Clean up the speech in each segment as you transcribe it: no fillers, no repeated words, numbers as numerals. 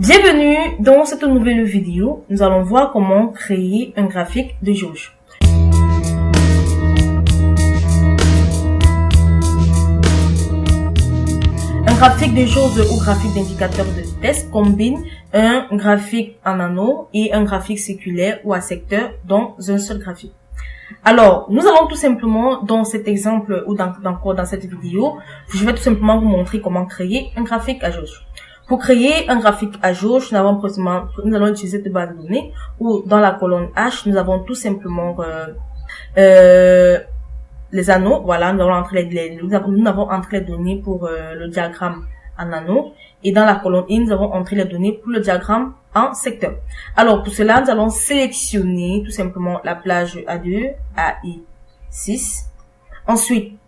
Bienvenue dans cette nouvelle vidéo. Nous allons voir comment créer un graphique de jauge. Un graphique de jauge ou graphique d'indicateur de vitesse combine un graphique en anneau et un graphique circulaire ou à secteur dans un seul graphique. Alors, nous allons tout simplement, dans cet exemple ou dans cette vidéo, je vais tout simplement vous montrer comment créer un graphique à jauge. Pour créer un graphique à jauge, nous allons utiliser cette base de données où dans la colonne H, nous avons tout simplement les anneaux. Voilà, nous avons entré les données pour le diagramme en anneau. Et dans la colonne I, nous avons entré les données pour le diagramme en secteur. Alors, pour cela, nous allons sélectionner tout simplement la plage A2, AI6. Ensuite,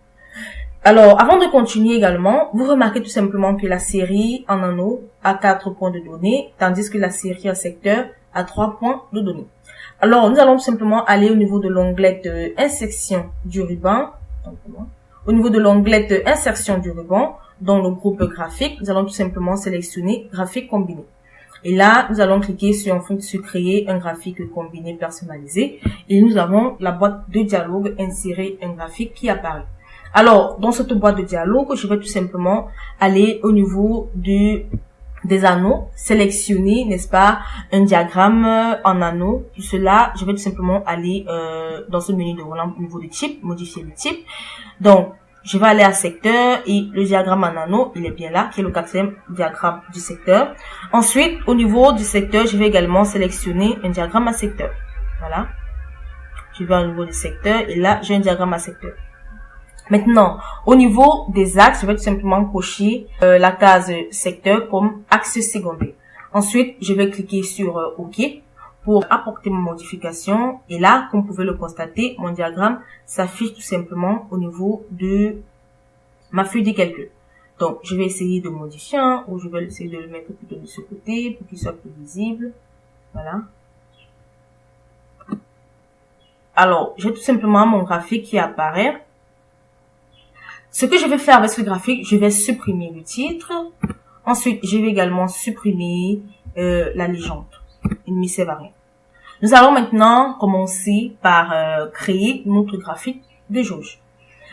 alors, avant de continuer également, vous remarquez tout simplement que la série en anneau a 4 points de données, tandis que la série en secteur a 3 points de données. Alors, nous allons tout simplement aller au niveau de l'onglet de insertion du ruban. Au niveau de l'onglet de insertion du ruban, dans le groupe graphique, nous allons tout simplement sélectionner graphique combiné. Et là, nous allons cliquer sur créer un graphique combiné personnalisé. Et nous avons la boîte de dialogue insérer un graphique qui apparaît. Alors, dans cette boîte de dialogue, je vais tout simplement aller au niveau des anneaux, sélectionner, n'est-ce pas, un diagramme en anneau. Pour cela, je vais tout simplement aller dans ce menu de volant au niveau du type, modifier le type. Donc, je vais aller à secteur et le diagramme en anneau, il est bien là, qui est le 4e diagramme du secteur. Ensuite, au niveau du secteur, je vais également sélectionner un diagramme à secteur. Voilà. Je vais au niveau du secteur et là, j'ai un diagramme à secteur. Maintenant, au niveau des axes, je vais tout simplement cocher la case secteur comme axe secondaire. Ensuite, je vais cliquer sur OK pour apporter ma modification. Et là, comme vous pouvez le constater, mon diagramme s'affiche tout simplement au niveau de ma feuille de calcul. Donc, je vais essayer de modifier ou je vais essayer de le mettre plutôt de ce côté pour qu'il soit plus visible. Voilà. Alors, j'ai tout simplement mon graphique qui apparaît. Ce que je vais faire avec ce graphique, je vais supprimer le titre. Ensuite, je vais également supprimer la légende. Il ne me sert à rien. Nous allons maintenant commencer par créer notre graphique de jauge.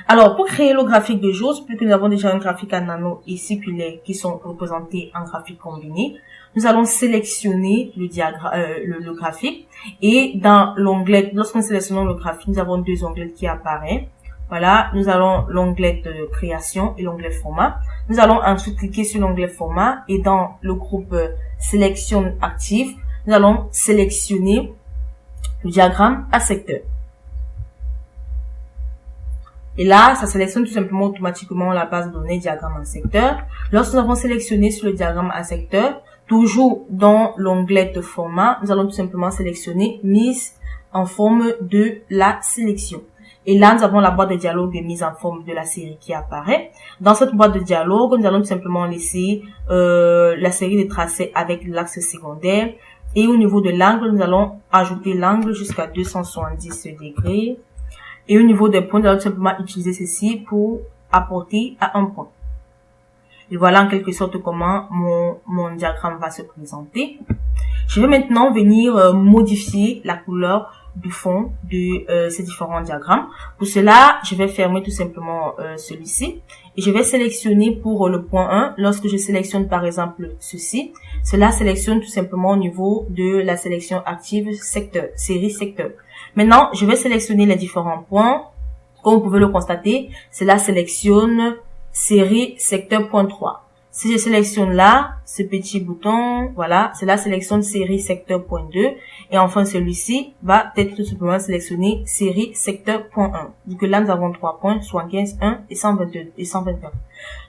Alors, pour créer le graphique de jauge, puisque nous avons déjà un graphique en anneau et circulaire qui sont représentés en graphique combiné, nous allons sélectionner le graphique. Et dans l'onglet, lorsqu'on sélectionne le graphique, nous avons deux onglets qui apparaissent. Voilà, nous allons l'onglet de création et l'onglet format. Nous allons ensuite cliquer sur l'onglet format et dans le groupe sélection active, nous allons sélectionner le diagramme à secteur. Et là, ça sélectionne tout simplement automatiquement la base de données diagramme à secteur. Lorsque nous avons sélectionné sur le diagramme à secteur, toujours dans l'onglet de format, nous allons tout simplement sélectionner mise en forme de la sélection. Et là, nous avons la boîte de dialogue de mise en forme de la série qui apparaît. Dans cette boîte de dialogue, nous allons tout simplement laisser la série de tracés avec l'axe secondaire. Et au niveau de l'angle, nous allons ajouter l'angle jusqu'à 270 degrés. Et au niveau des points, nous allons tout simplement utiliser ceci pour apporter à un point. Et voilà en quelque sorte comment mon diagramme va se présenter. Je vais maintenant venir modifier la couleur du fond de ces différents diagrammes. Pour cela, je vais fermer tout simplement celui-ci et je vais sélectionner pour le point 1. Lorsque je sélectionne par exemple ceci, cela sélectionne tout simplement au niveau de la sélection active secteur, série secteur. Maintenant, je vais sélectionner les différents points. Comme vous pouvez le constater, cela sélectionne série secteur point 3. Si je sélectionne là, ce petit bouton, voilà, cela sélectionne série secteur point 2. Et enfin, celui-ci va être tout simplement sélectionné série secteur point 1. Vu que là, nous avons 3 points, soit 15, 1 et 122 et 121.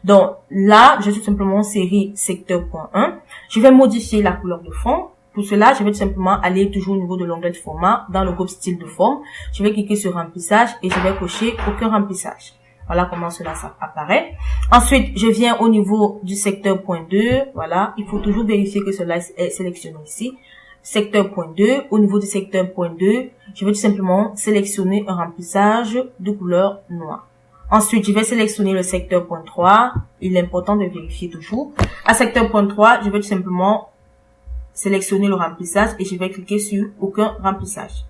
Donc, là, je vais tout simplement série secteur point 1. Je vais modifier la couleur de fond. Pour cela, je vais tout simplement aller toujours au niveau de l'onglet de format, dans le groupe style de forme. Je vais cliquer sur remplissage et je vais cocher aucun remplissage. Voilà comment cela apparaît. Ensuite, je viens au niveau du secteur point 2. Voilà, il faut toujours vérifier que cela est sélectionné ici. Secteur point 2. Au niveau du secteur point 2, je vais tout simplement sélectionner un remplissage de couleur noire. Ensuite, je vais sélectionner le secteur point 3. Il est important de vérifier toujours. À secteur point 3, je vais tout simplement sélectionner le remplissage et je vais cliquer sur aucun remplissage.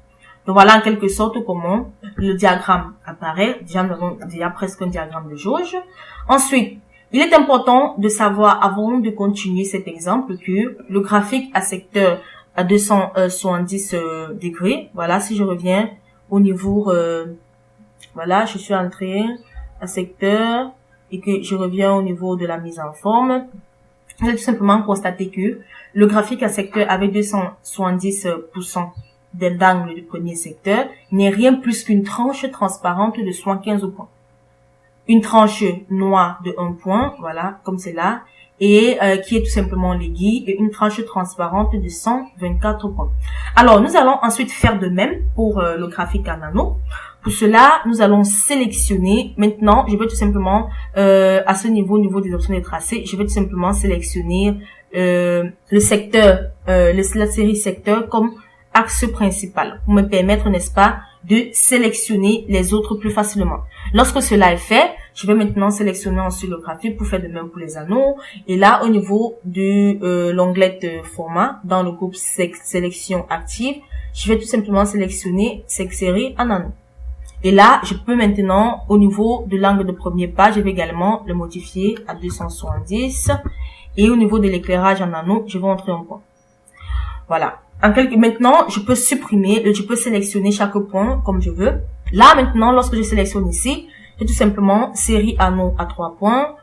Donc voilà en quelque sorte comment le diagramme apparaît. Déjà, nous avons déjà presque un diagramme de jauge. Ensuite, il est important de savoir, avant de continuer cet exemple, que le graphique à secteur à 270 degrés, voilà, si je reviens au niveau, voilà, je suis entré à secteur et que je reviens au niveau de la mise en forme, je vais tout simplement constater que le graphique à secteur avec 270% d'angle du premier secteur n'est rien plus qu'une tranche transparente de 75 points. Une tranche noire de 1 point, voilà, comme c'est là, et qui est tout simplement l'aiguille, et une tranche transparente de 124 points. Alors, nous allons ensuite faire de même pour le graphique en anneau. Pour cela, nous allons sélectionner, maintenant, je vais tout simplement, à ce niveau, au niveau des options de tracé, je vais tout simplement sélectionner le secteur, la série secteur comme axe principal, pour me permettre, n'est-ce pas, de sélectionner les autres plus facilement. Lorsque cela est fait, je vais maintenant sélectionner ensuite le graphique pour faire de même pour les anneaux. Et là, au niveau de l'onglet de format, dans le groupe sélection active, je vais tout simplement sélectionner cette série en anneaux. Et là, je peux maintenant, au niveau de l'angle de premier pas, je vais également le modifier à 270. Et au niveau de l'éclairage en anneaux, je vais entrer un point. Voilà. Maintenant, je peux supprimer, je peux sélectionner chaque point comme je veux. Là, maintenant, lorsque je sélectionne ici, j'ai tout simplement série anneau à 3 points.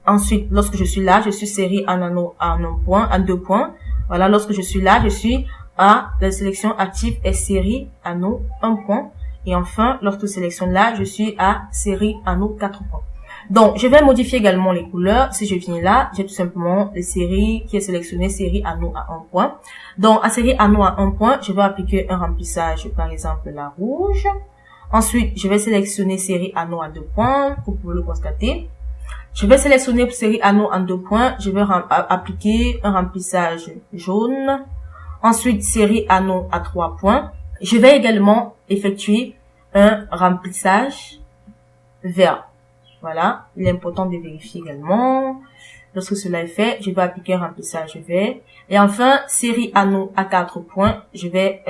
Ensuite, lorsque je suis là, je suis série en anneau à 1 point, à 2 points. Voilà, lorsque je suis là, je suis à la sélection active et série anneau 1 point. Et enfin, lorsque je sélectionne là, je suis à série anneau 4 points. Donc, je vais modifier également les couleurs. Si je viens là, j'ai tout simplement les séries qui est sélectionné série anneau à 1 point. Donc, à série anneau à 1 point, je vais appliquer un remplissage, par exemple, la rouge. Ensuite, je vais sélectionner série anneau à 2 points, vous pouvez le constater. Je vais sélectionner série anneau en 2 points, je vais appliquer un remplissage jaune. Ensuite, série anneau à 3 points. Je vais également effectuer un remplissage vert. Voilà, il est important de vérifier également. Lorsque cela est fait, je vais appliquer un remplissage vert. Et enfin, série anneau à 4 points, je vais,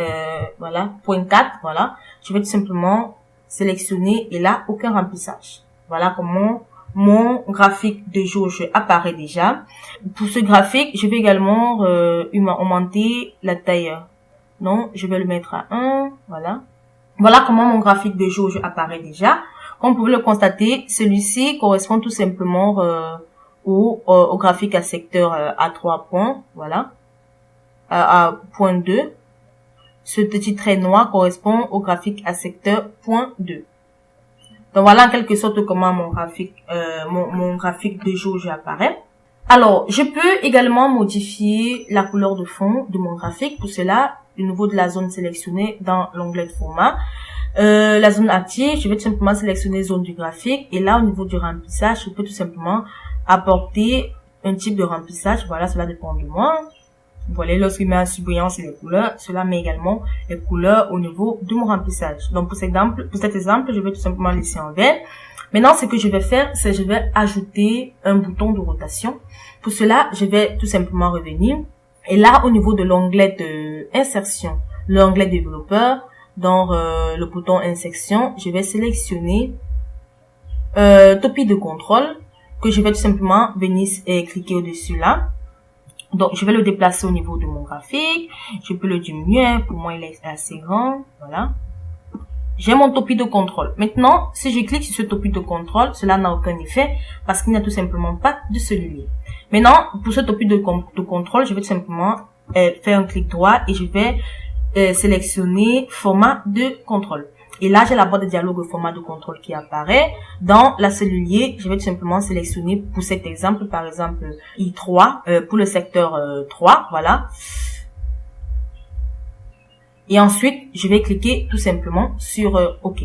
voilà, point 4, voilà. Je vais tout simplement sélectionner et là, aucun remplissage. Voilà comment mon graphique de jauge apparaît déjà. Pour ce graphique, je vais également augmenter la taille. Non, je vais le mettre à 1, voilà. Voilà comment mon graphique de jauge apparaît déjà. Comme vous pouvez le constater, celui-ci correspond tout simplement au graphique à secteur à 3 points, voilà, à point 2. Ce petit trait noir correspond au graphique à secteur point 2. Donc voilà en quelque sorte comment mon graphique de jauge apparaît. Alors, je peux également modifier la couleur de fond de mon graphique. Pour cela, au niveau de la zone sélectionnée dans l'onglet de format, la zone active, je vais tout simplement sélectionner zone du graphique. Et là, au niveau du remplissage, je peux tout simplement apporter un type de remplissage. Voilà, cela dépend de moi. Vous voyez, lorsqu'il met en surbrillance les couleurs, cela met également les couleurs au niveau de mon remplissage. Donc, pour cet exemple, je vais tout simplement laisser en vert. Maintenant, ce que je vais faire, c'est je vais ajouter un bouton de rotation. Pour cela, je vais tout simplement revenir. Et là, au niveau de l'onglet de insertion, l'onglet développeur, dans le bouton insertion, je vais sélectionner topic de contrôle que je vais tout simplement venir cliquer au-dessus là. Donc, je vais le déplacer au niveau de mon graphique. Je peux le diminuer. Pour moi, il est assez grand. Voilà. J'ai mon topic de contrôle. Maintenant, si je clique sur ce topic de contrôle, cela n'a aucun effet parce qu'il n'y a tout simplement pas de celui-là. Maintenant, pour ce topic de contrôle, je vais tout simplement faire un clic droit et je vais sélectionner format de contrôle. Et là, j'ai la boîte de dialogue format de contrôle qui apparaît. Dans la cellulier, je vais tout simplement sélectionner pour cet exemple, par exemple, I3, pour le secteur 3, voilà. Et ensuite, je vais cliquer tout simplement sur OK.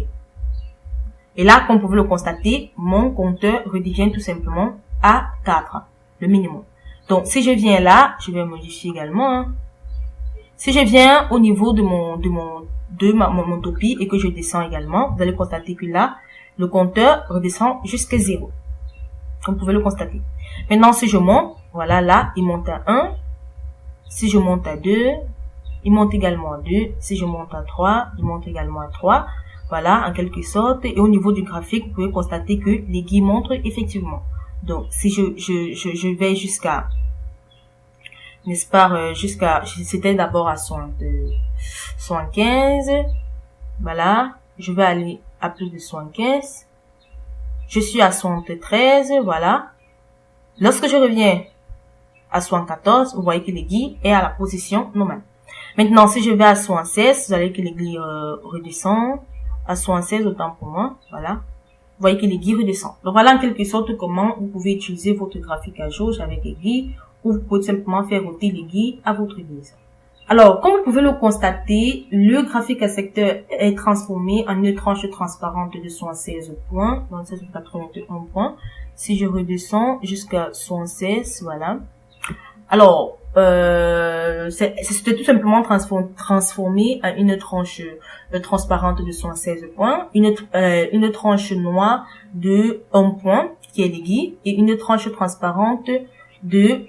Et là, comme vous pouvez le constater, mon compteur redevient tout simplement à 4, le minimum. Donc, si je viens là, je vais modifier également. Hein. Si je viens au niveau de mon topi et que je descends également, vous allez constater que là, le compteur redescend jusqu'à 0. Comme vous pouvez le constater. Maintenant, si je monte, voilà, là, il monte à 1. Si je monte à 2, il monte également à 2. Si je monte à 3, il monte également à 3. Voilà, en quelque sorte. Et au niveau du graphique, vous pouvez constater que l'aiguille montre effectivement. Donc, si je vais jusqu'à, n'est-ce pas, c'était d'abord à 75. Voilà. Je vais aller à plus de 75. Je suis à 73. Voilà. Lorsque je reviens à 74, vous voyez que l'aiguille est à la position normale. Maintenant, si je vais à 76, vous voyez que l'aiguille redescend. À 76, autant pour moi. Voilà. Vous voyez que l'aiguille redescend. Donc, voilà en quelque sorte comment vous pouvez utiliser votre graphique à jauge avec aiguille, ou vous pouvez simplement faire roter l'aiguille à votre guise. Alors, comme vous pouvez le constater, le graphique à secteur est transformé en une tranche transparente de 76 points, donc 81 points. Si je redescends jusqu'à 76, voilà. Alors, c'était tout simplement transformé en une tranche transparente de 76 points, une tranche noire de 1 point, qui est l'aiguille, et une tranche transparente de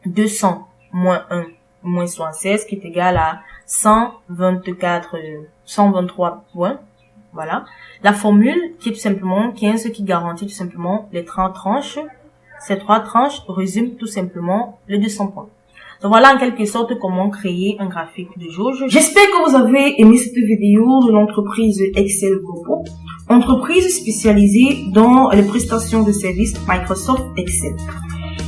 200 moins 1 moins 76, qui est égal à 123 points. Voilà. La formule qui est tout simplement 15, qui garantit tout simplement les 30 tranches. Ces 3 tranches résument tout simplement les 200 points. Donc voilà en quelque sorte comment créer un graphique de jauge. J'espère que vous avez aimé cette vidéo de l'entreprise Excel Corpo, entreprise spécialisée dans les prestations de services Microsoft Excel.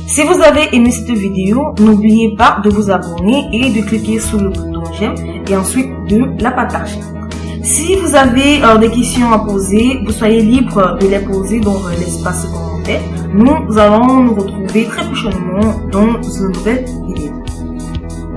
Si vous avez aimé cette vidéo, n'oubliez pas de vous abonner et de cliquer sur le bouton j'aime et ensuite de la partager. Si vous avez des questions à poser, vous soyez libre de les poser dans l'espace commentaire. Nous allons nous retrouver très prochainement dans une nouvelle vidéo.